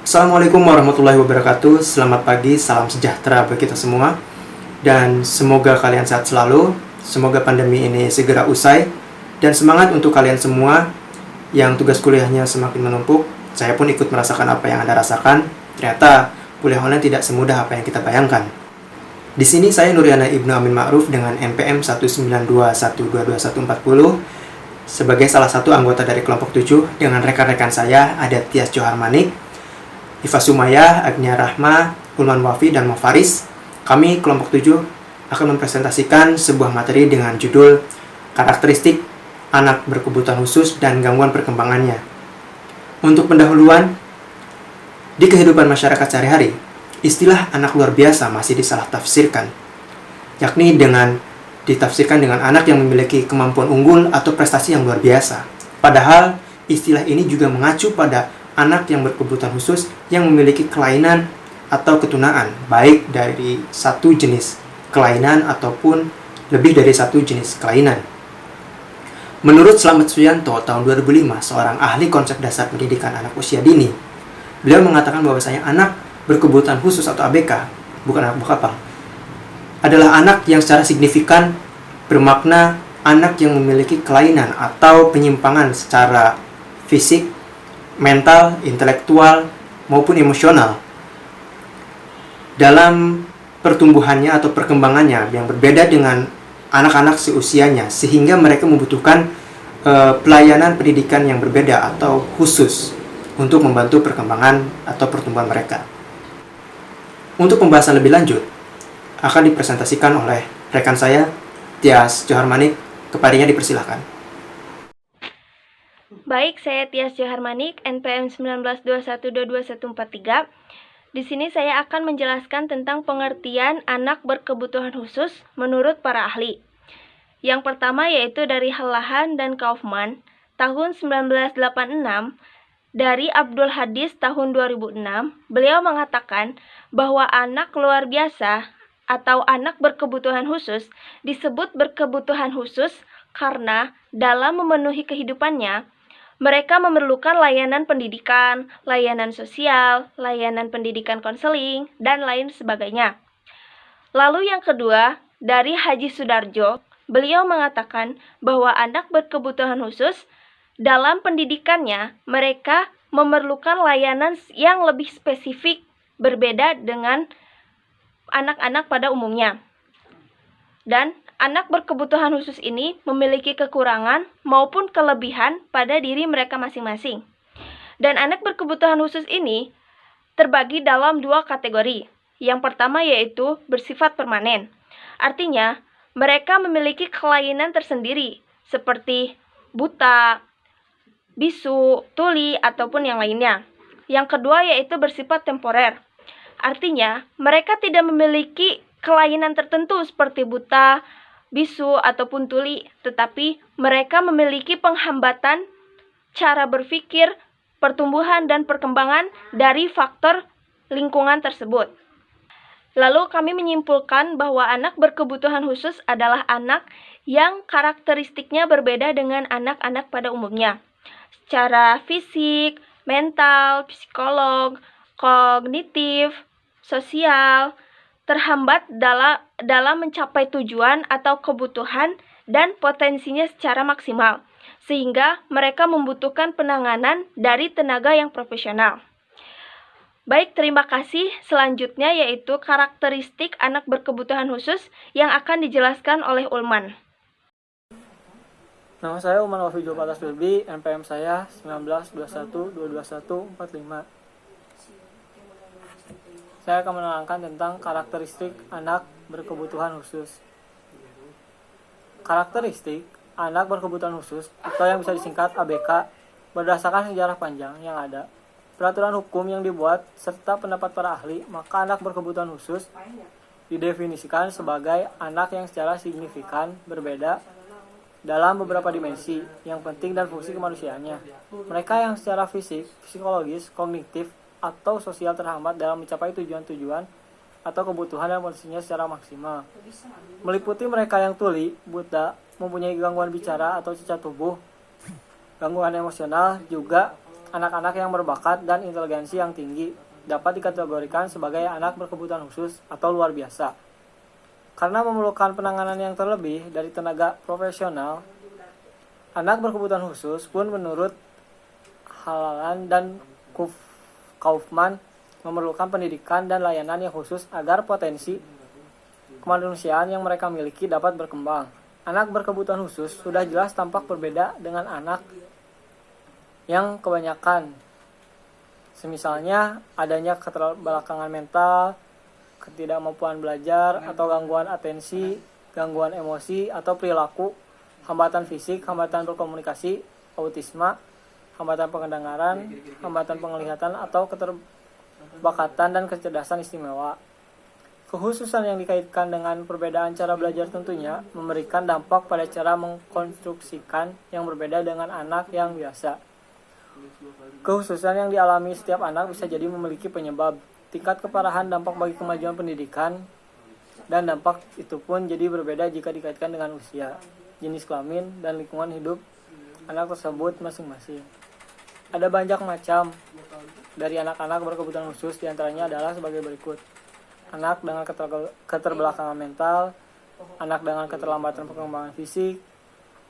Assalamualaikum warahmatullahi wabarakatuh. Selamat pagi, salam sejahtera bagi kita semua. Dan semoga kalian sehat selalu. Semoga pandemi ini segera usai. Dan semangat untuk kalian semua yang tugas kuliahnya semakin menumpuk. Saya pun ikut merasakan apa yang Anda rasakan. Ternyata kuliah online tidak semudah apa yang kita bayangkan. Di sini saya Nuriana Ibnu Amin Ma'ruf dengan NPM 192122140 sebagai salah satu anggota dari kelompok 7 dengan rekan-rekan saya ada Tias Johar Manik, Iva Sumaya, Agnia Rahma, Ulman Wafi, dan Mafaris. Kami kelompok 7 akan mempresentasikan sebuah materi dengan judul Karakteristik Anak Berkebutuhan Khusus dan Gangguan Perkembangannya. Untuk pendahuluan, di kehidupan masyarakat sehari-hari, istilah anak luar biasa masih disalah tafsirkan, yakni ditafsirkan dengan anak yang memiliki kemampuan unggul atau prestasi yang luar biasa. Padahal, istilah ini juga mengacu pada anak yang berkebutuhan khusus yang memiliki kelainan atau ketunaan, baik dari satu jenis kelainan ataupun lebih dari satu jenis kelainan. Menurut Slamet Suyanto tahun 2005, seorang ahli konsep dasar pendidikan anak usia dini, beliau mengatakan bahwasanya anak berkebutuhan khusus atau ABK, bukan anak bokapang, adalah anak yang secara signifikan bermakna anak yang memiliki kelainan atau penyimpangan secara fisik, mental, intelektual, maupun emosional dalam pertumbuhannya atau perkembangannya yang berbeda dengan anak-anak seusianya, sehingga mereka membutuhkan pelayanan pendidikan yang berbeda atau khusus untuk membantu perkembangan atau pertumbuhan mereka. Untuk pembahasan lebih lanjut akan dipresentasikan oleh rekan saya Tias Johar Manik. Kepadanya dipersilahkan. Baik, saya Tias Johar Manik, NPM 1921222143. Di sini saya akan menjelaskan tentang pengertian anak berkebutuhan khusus menurut para ahli. Yang pertama yaitu dari Hallahan dan Kaufman tahun 1986, dari Abdul Hadis tahun 2006, beliau mengatakan bahwa anak luar biasa atau anak berkebutuhan khusus disebut berkebutuhan khusus karena dalam memenuhi kehidupannya, mereka memerlukan layanan pendidikan, layanan sosial, layanan pendidikan konseling, dan lain sebagainya. Lalu yang kedua, dari Haji Sudarjo, beliau mengatakan bahwa anak berkebutuhan khusus dalam pendidikannya, mereka memerlukan layanan yang lebih spesifik berbeda dengan anak-anak pada umumnya. Dan anak berkebutuhan khusus ini memiliki kekurangan maupun kelebihan pada diri mereka masing-masing. Dan anak berkebutuhan khusus ini terbagi dalam dua kategori. Yang pertama yaitu bersifat permanen. Artinya, mereka memiliki kelainan tersendiri seperti buta, bisu, tuli, ataupun yang lainnya. Yang kedua yaitu bersifat temporer. Artinya, mereka tidak memiliki kelainan tertentu seperti buta, bisu, ataupun tuli, tetapi mereka memiliki penghambatan cara berpikir, pertumbuhan, dan perkembangan dari faktor lingkungan tersebut. Lalu kami menyimpulkan bahwa anak berkebutuhan khusus adalah anak yang karakteristiknya berbeda dengan anak-anak pada umumnya. Secara fisik, mental, psikolog, kognitif, sosial, terhambat dalam mencapai tujuan atau kebutuhan dan potensinya secara maksimal, sehingga mereka membutuhkan penanganan dari tenaga yang profesional. Baik, terima kasih. Selanjutnya yaitu karakteristik anak berkebutuhan khusus yang akan dijelaskan oleh Ulman. Nama saya Ulman Wafi Julpatas Bilbi, NPM saya 192122145. Saya akan menerangkan tentang karakteristik anak berkebutuhan khusus. Karakteristik anak berkebutuhan khusus atau yang bisa disingkat ABK berdasarkan sejarah panjang yang ada, peraturan hukum yang dibuat, serta pendapat para ahli, maka anak berkebutuhan khusus didefinisikan sebagai anak yang secara signifikan berbeda dalam beberapa dimensi yang penting dan fungsi kemanusiaannya. Mereka yang secara fisik, psikologis, kognitif, atau sosial terhambat dalam mencapai tujuan-tujuan atau kebutuhan dan potensinya secara maksimal. Meliputi mereka yang tuli, buta, mempunyai gangguan bicara atau cacat tubuh, gangguan emosional, juga Anak-anak yang berbakat dan inteligensi yang tinggi dapat dikategorikan sebagai anak berkebutuhan khusus atau luar biasa. Karena memerlukan penanganan yang terlebih dari tenaga profesional, anak berkebutuhan khusus pun menurut Halalan dan Kaufman memerlukan pendidikan dan layanan yang khusus agar potensi kemanusiaan yang mereka miliki dapat berkembang. Anak berkebutuhan khusus sudah jelas tampak berbeda dengan anak yang kebanyakan. Semisalnya adanya keterbelakangan mental, ketidakmampuan belajar, atau gangguan atensi, gangguan emosi atau perilaku, hambatan fisik, hambatan berkomunikasi, autisme, hambatan pendengaran, hambatan penglihatan, atau keterbakatan dan kecerdasan istimewa. Kekhususan yang dikaitkan dengan perbedaan cara belajar tentunya memberikan dampak pada cara mengkonstruksikan yang berbeda dengan anak yang biasa. Kekhususan yang dialami setiap anak bisa jadi memiliki penyebab, tingkat keparahan, dampak bagi kemajuan pendidikan, dan dampak itu pun jadi berbeda jika dikaitkan dengan usia, jenis kelamin, dan lingkungan hidup anak tersebut masing-masing. Ada banyak macam dari anak-anak berkebutuhan khusus, diantaranya adalah sebagai berikut. Anak dengan keterbelakangan mental, anak dengan keterlambatan perkembangan fisik,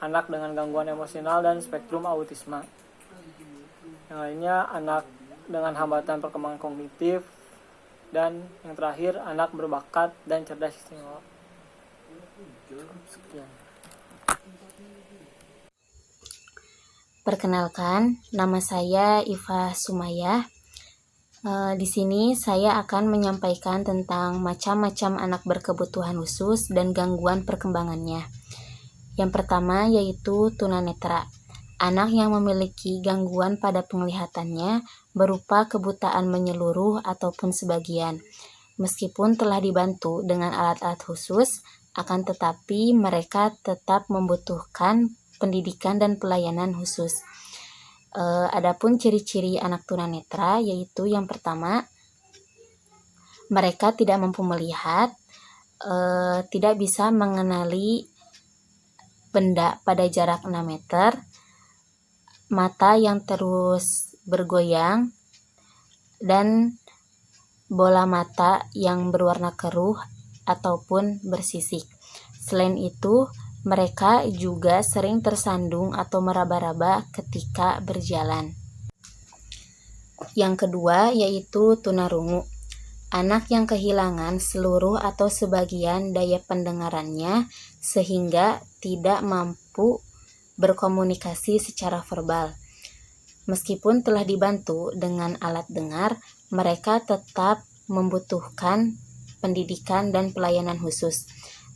anak dengan gangguan emosional dan spektrum autisme. Yang lainnya anak dengan hambatan perkembangan kognitif, dan yang terakhir anak berbakat dan cerdas istimewa. Sekian. Perkenalkan, nama saya Iva Sumayah. Di sini saya akan menyampaikan tentang macam-macam anak berkebutuhan khusus dan gangguan perkembangannya. Yang pertama yaitu tunanetra. Anak yang memiliki gangguan pada penglihatannya berupa kebutaan menyeluruh ataupun sebagian. Meskipun telah dibantu dengan alat-alat khusus, akan tetapi mereka tetap membutuhkan pendidikan dan pelayanan khusus. Adapun ciri-ciri anak tunanetra yaitu yang pertama, mereka tidak mampu melihat, tidak bisa mengenali benda pada jarak 6 meter, mata yang terus bergoyang, dan bola mata yang berwarna keruh ataupun bersisik. Selain itu, mereka juga sering tersandung atau meraba-raba ketika berjalan. Yang kedua yaitu tunarungu. Anak yang kehilangan seluruh atau sebagian daya pendengarannya sehingga tidak mampu berkomunikasi secara verbal. Meskipun telah dibantu dengan alat dengar, mereka tetap membutuhkan pendidikan dan pelayanan khusus.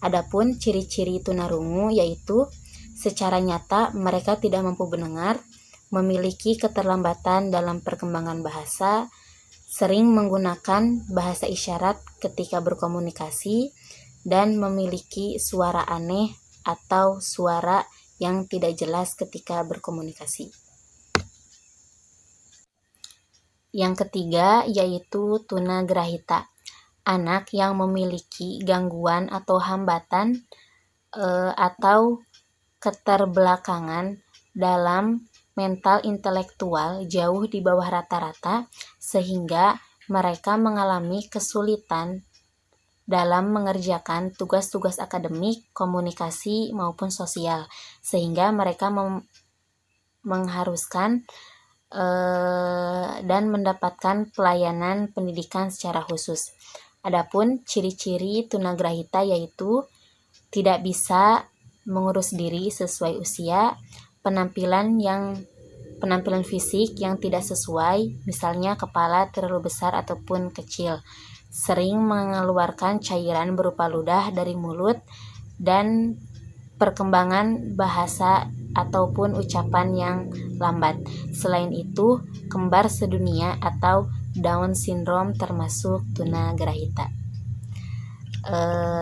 Adapun ciri-ciri tunarungu yaitu secara nyata mereka tidak mampu mendengar, memiliki keterlambatan dalam perkembangan bahasa, sering menggunakan bahasa isyarat ketika berkomunikasi, dan memiliki suara aneh atau suara yang tidak jelas ketika berkomunikasi. Yang ketiga yaitu tunagrahita. Anak yang memiliki gangguan atau hambatan atau keterbelakangan dalam mental intelektual jauh di bawah rata-rata sehingga mereka mengalami kesulitan dalam mengerjakan tugas-tugas akademik, komunikasi maupun sosial, sehingga mereka mengharuskan dan mendapatkan pelayanan pendidikan secara khusus. Adapun ciri-ciri tunagrahita yaitu tidak bisa mengurus diri sesuai usia, penampilan fisik yang tidak sesuai, misalnya kepala terlalu besar ataupun kecil, sering mengeluarkan cairan berupa ludah dari mulut, dan perkembangan bahasa ataupun ucapan yang lambat. Selain itu, kembar sedunia atau Down syndrome termasuk tunagrahita.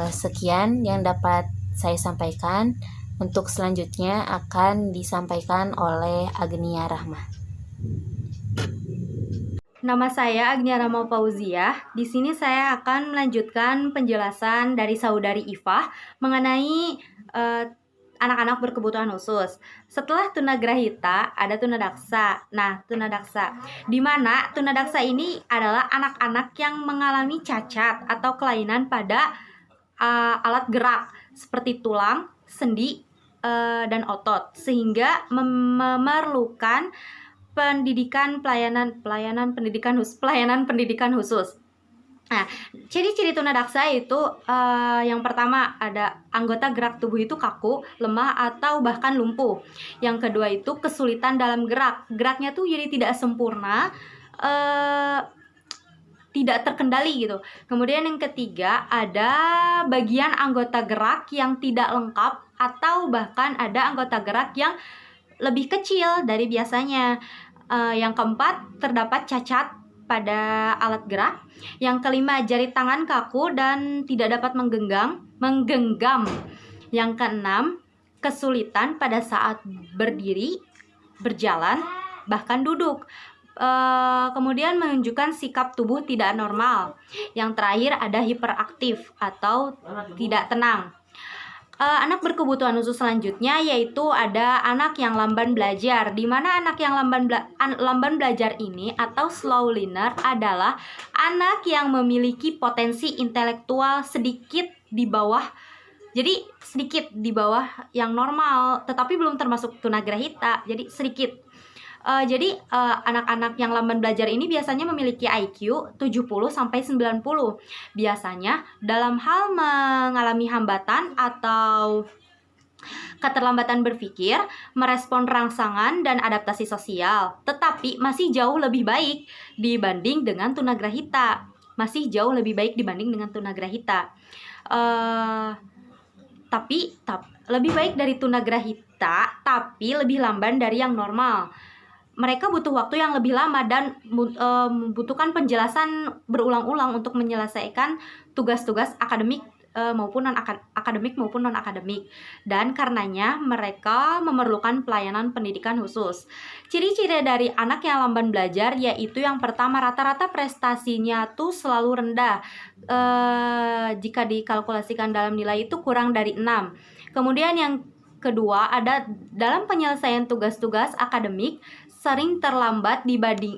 Sekian yang dapat saya sampaikan. Untuk selanjutnya akan disampaikan oleh Agnia Rahma. Nama saya Agnia Rahma Fauziah. Di sini saya akan melanjutkan penjelasan dari saudari Iva mengenai anak-anak berkebutuhan khusus. Setelah tunagrahita ada tunadaksa. Nah, tunadaksa di mana tunadaksa ini adalah anak-anak yang mengalami cacat atau kelainan pada alat gerak seperti tulang, sendi, dan otot, sehingga memerlukan pelayanan pendidikan khusus. Nah, ciri-ciri tunadaksa itu yang pertama ada anggota gerak tubuh itu kaku, lemah, atau bahkan lumpuh. Yang kedua itu kesulitan dalam geraknya tuh jadi tidak sempurna, tidak terkendali gitu. Kemudian yang ketiga ada bagian anggota gerak yang tidak lengkap, atau bahkan ada anggota gerak yang lebih kecil dari biasanya. Yang keempat terdapat cacat pada alat gerak. Yang kelima, jari tangan kaku dan tidak dapat menggenggam. Yang keenam, kesulitan pada saat berdiri, berjalan, bahkan duduk. Kemudian menunjukkan sikap tubuh tidak normal. Yang terakhir ada hiperaktif atau tidak tenang. Anak berkebutuhan khusus selanjutnya yaitu ada anak yang lamban belajar, di mana anak yang lamban belajar ini atau slow learner adalah anak yang memiliki potensi intelektual sedikit di bawah yang normal, tetapi belum termasuk tunagrahita, jadi sedikit. Anak-anak yang lamban belajar ini biasanya memiliki IQ 70-90. Biasanya dalam hal mengalami hambatan atau keterlambatan berpikir, merespon rangsangan dan adaptasi sosial, tetapi masih jauh lebih baik dibanding dengan tunagrahita. Tapi lebih baik dari tunagrahita, tapi lebih lamban dari yang normal. Mereka butuh waktu yang lebih lama dan membutuhkan penjelasan berulang-ulang untuk menyelesaikan tugas-tugas akademik maupun non-akademik. Dan karenanya mereka memerlukan pelayanan pendidikan khusus. Ciri-ciri dari anak yang lamban belajar yaitu yang pertama, rata-rata prestasinya tuh selalu rendah. Jika dikalkulasikan dalam nilai itu kurang dari 6. Kemudian yang kedua, ada dalam penyelesaian tugas-tugas akademik sering terlambat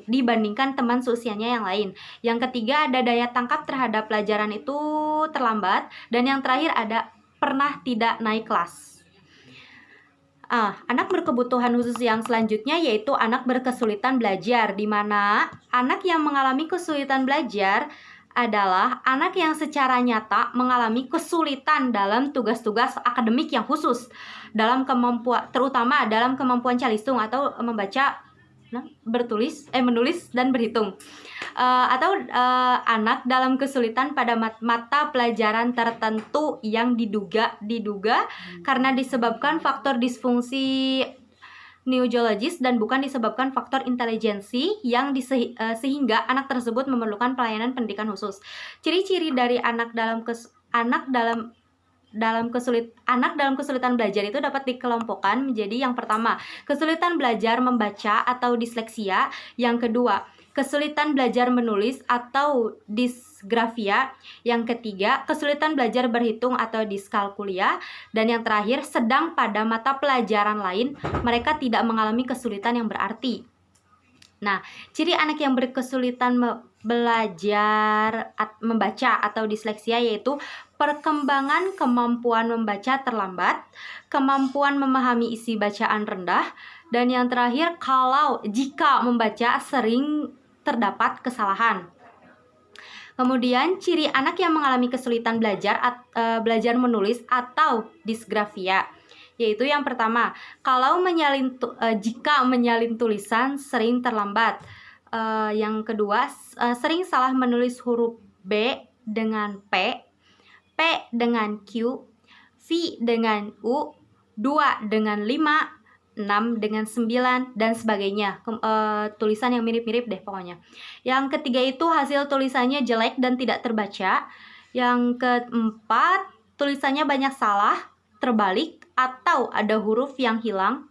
dibandingkan teman seusianya yang lain. Yang ketiga, ada daya tangkap terhadap pelajaran itu terlambat. Dan yang terakhir ada pernah tidak naik kelas. Anak berkebutuhan khusus yang selanjutnya yaitu anak berkesulitan belajar, di mana anak yang mengalami kesulitan belajar adalah anak yang secara nyata mengalami kesulitan dalam tugas-tugas akademik yang khusus, terutama dalam kemampuan calistung atau membaca, menulis dan berhitung, atau anak dalam kesulitan pada mata pelajaran tertentu yang diduga karena disebabkan faktor disfungsi neurologis dan bukan disebabkan faktor intelijensi yang sehingga anak tersebut memerlukan pelayanan pendidikan khusus. Ciri-ciri dari anak dalam kesulitan belajar itu dapat dikelompokkan menjadi yang pertama, kesulitan belajar membaca atau disleksia. Yang kedua, kesulitan belajar menulis atau disgrafia. Yang ketiga, kesulitan belajar berhitung atau diskalkulia. Dan yang terakhir, sedang pada mata pelajaran lain mereka tidak mengalami kesulitan yang berarti. Nah, ciri anak yang berkesulitan belajar membaca atau disleksia yaitu perkembangan kemampuan membaca terlambat, kemampuan memahami isi bacaan rendah, dan yang terakhir jika membaca sering terdapat kesalahan. Kemudian ciri anak yang mengalami kesulitan belajar menulis atau disgrafia yaitu yang pertama, jika menyalin tulisan sering terlambat. Yang kedua, sering salah menulis huruf B dengan P dengan Q, V dengan U, 2 dengan 5, 6 dengan 9, dan sebagainya. Tulisan yang mirip-mirip deh pokoknya. Yang ketiga itu hasil tulisannya jelek dan tidak terbaca. Yang keempat, tulisannya banyak salah, terbalik, atau ada huruf yang hilang.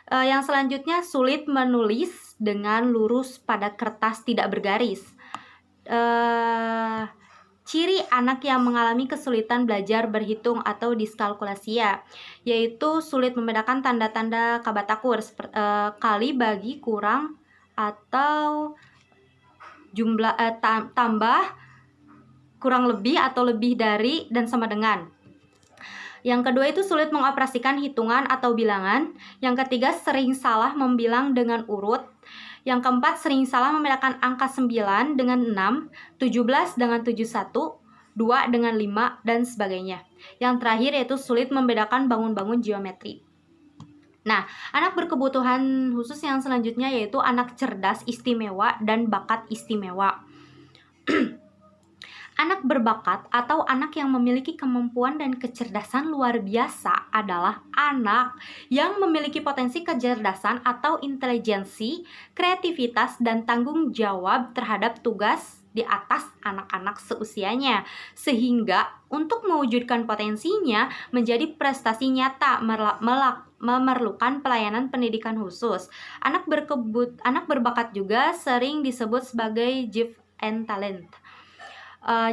Yang selanjutnya, sulit menulis dengan lurus pada kertas tidak bergaris. ciri anak yang mengalami kesulitan belajar berhitung atau diskalkulasia, yaitu sulit membedakan tanda-tanda kabatakur kali, bagi, kurang, atau jumlah tambah, kurang lebih, atau lebih dari, dan sama dengan. Yang kedua itu sulit mengoperasikan hitungan atau bilangan. Yang ketiga sering salah membilang dengan urut. Yang keempat sering salah membedakan angka 9 dengan 6, 17 dengan 71, 2 dengan 5, dan sebagainya. Yang terakhir yaitu sulit membedakan bangun-bangun geometri. Nah, anak berkebutuhan khusus yang selanjutnya yaitu anak cerdas istimewa dan bakat istimewa. Anak berbakat atau anak yang memiliki kemampuan dan kecerdasan luar biasa adalah anak yang memiliki potensi kecerdasan atau intelijensi, kreativitas, dan tanggung jawab terhadap tugas di atas anak-anak seusianya, sehingga untuk mewujudkan potensinya menjadi prestasi nyata memerlukan pelayanan pendidikan khusus. Anak berbakat juga sering disebut sebagai gift and talent.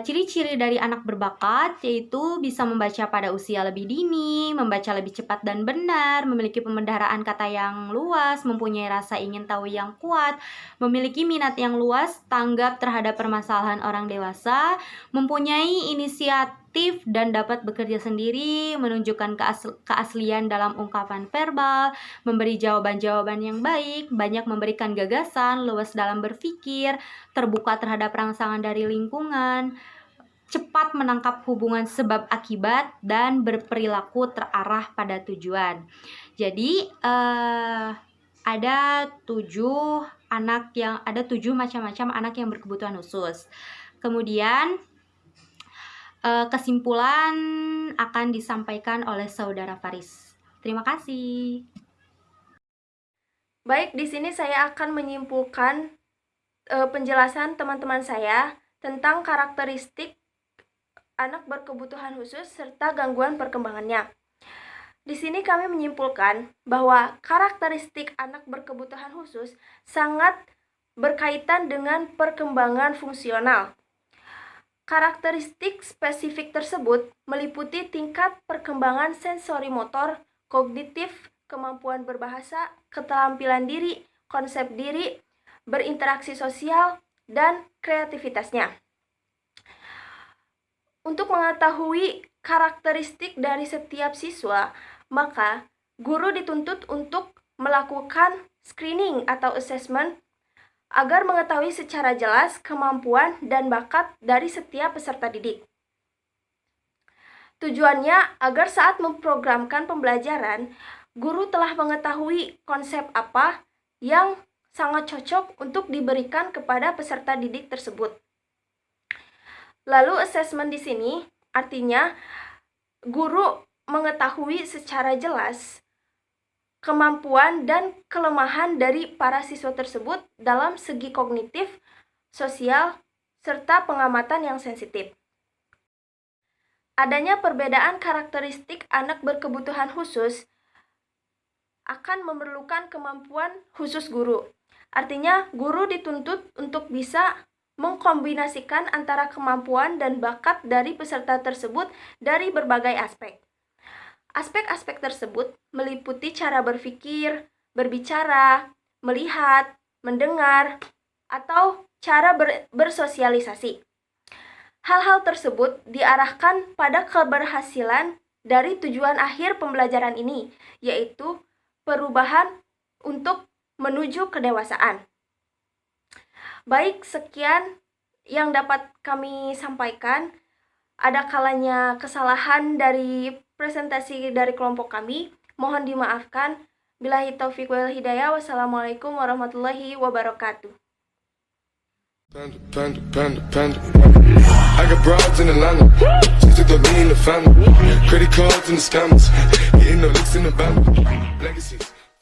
Ciri-ciri dari anak berbakat yaitu bisa membaca pada usia lebih dini, membaca lebih cepat dan benar, memiliki pemendaraan kata yang luas, mempunyai rasa ingin tahu yang kuat, memiliki minat yang luas, tanggap terhadap permasalahan orang dewasa, mempunyai inisiatif dan dapat bekerja sendiri, menunjukkan keaslian dalam ungkapan verbal, memberi jawaban-jawaban yang baik, banyak memberikan gagasan, luas dalam berpikir, terbuka terhadap rangsangan dari lingkungan, cepat menangkap hubungan sebab akibat, dan berperilaku terarah pada tujuan. Jadi ada 7 macam-macam anak yang berkebutuhan khusus. Kemudian kesimpulan akan disampaikan oleh Saudara Faris. Terima kasih. Baik, di sini saya akan menyimpulkan penjelasan teman-teman saya tentang karakteristik anak berkebutuhan khusus serta gangguan perkembangannya. Di sini kami menyimpulkan bahwa karakteristik anak berkebutuhan khusus sangat berkaitan dengan perkembangan fungsional. Karakteristik spesifik tersebut meliputi tingkat perkembangan sensori motor, kognitif, kemampuan berbahasa, keterampilan diri, konsep diri, berinteraksi sosial, dan kreativitasnya. Untuk mengetahui karakteristik dari setiap siswa, maka guru dituntut untuk melakukan screening atau assessment agar mengetahui secara jelas kemampuan dan bakat dari setiap peserta didik. Tujuannya agar saat memprogramkan pembelajaran, guru telah mengetahui konsep apa yang sangat cocok untuk diberikan kepada peserta didik tersebut. Lalu assessment di sini artinya guru mengetahui secara jelas kemampuan dan kelemahan dari para siswa tersebut dalam segi kognitif, sosial, serta pengamatan yang sensitif. Adanya perbedaan karakteristik anak berkebutuhan khusus akan memerlukan kemampuan khusus guru. Artinya, guru dituntut untuk bisa mengkombinasikan antara kemampuan dan bakat dari peserta tersebut dari berbagai aspek. Aspek-aspek tersebut meliputi cara berpikir, berbicara, melihat, mendengar, atau cara bersosialisasi. Hal-hal tersebut diarahkan pada keberhasilan dari tujuan akhir pembelajaran ini, yaitu perubahan untuk menuju kedewasaan. Baik, sekian yang dapat kami sampaikan. Ada kalanya kesalahan dari presentasi dari kelompok kami, mohon dimaafkan. Billahi taufiq wal hidayah. Wassalamualaikum warahmatullahi wabarakatuh. I got broads in Atlanta, just took me in the family, credit cards and the scammers, getting no licks in the bank, legacies.